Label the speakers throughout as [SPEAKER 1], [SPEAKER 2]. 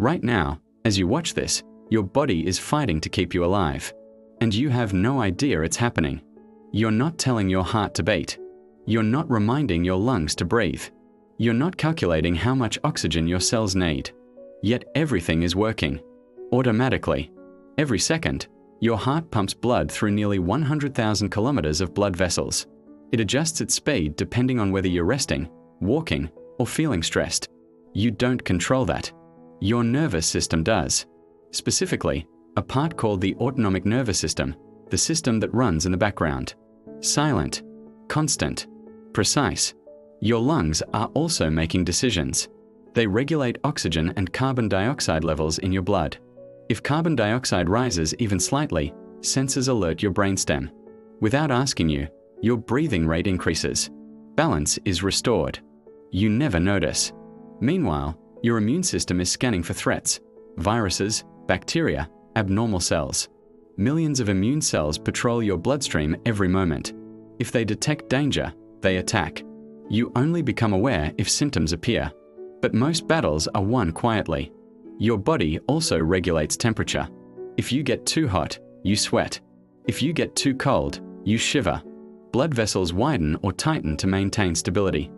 [SPEAKER 1] Right now, as you watch this, your body is fighting to keep you alive. And you have no idea it's happening. You're not telling your heart to beat. You're not reminding your lungs to breathe. You're not calculating how much oxygen your cells need. Yet everything is working. Automatically. Every second, your heart pumps blood through nearly 100,000 kilometers of blood vessels. It adjusts its speed depending on whether you're resting, walking, or feeling stressed. You don't control that. Your nervous system does. Specifically, a part called the autonomic nervous system, the system that runs in the background. Silent, constant, precise. Your lungs are also making decisions. They regulate oxygen and carbon dioxide levels in your blood. If carbon dioxide rises even slightly, sensors alert your brainstem. Without asking you, your breathing rate increases. Balance is restored. You never notice. Meanwhile, your immune system is scanning for threats, viruses, bacteria, abnormal cells. Millions of immune cells patrol your bloodstream every moment. If they detect danger, they attack. You only become aware if symptoms appear. But most battles are won quietly. Your body also regulates temperature. If you get too hot, you sweat. If you get too cold, you shiver. Blood vessels widen or tighten to maintain stability.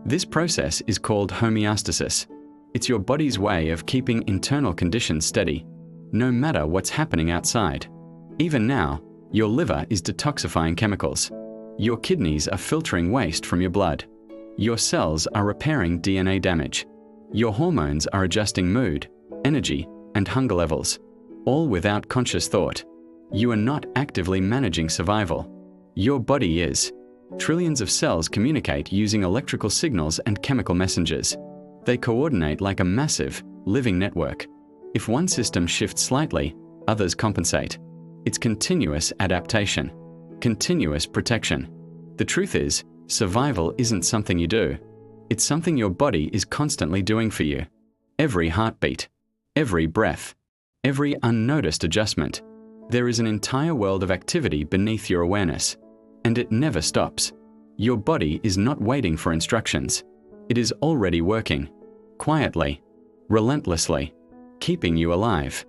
[SPEAKER 1] This process is called homeostasis. It's your body's way of keeping internal conditions steady, no matter what's happening outside. Even now, your liver is detoxifying chemicals. Your kidneys are filtering waste from your blood. Your cells are repairing DNA damage. Your hormones are adjusting mood, energy, and hunger levels, all without conscious thought. You are not actively managing survival. Your body is. Trillions of cells communicate using electrical signals and chemical messengers. They coordinate like a massive, living network. If one system shifts slightly, others compensate. It's continuous adaptation, continuous protection. The truth is, survival isn't something you do. It's something your body is constantly doing for you. Every heartbeat, every breath, every unnoticed adjustment. There is an entire world of activity beneath your awareness, and it never stops. Your body is not waiting for instructions. It is already working, quietly, relentlessly, keeping you alive.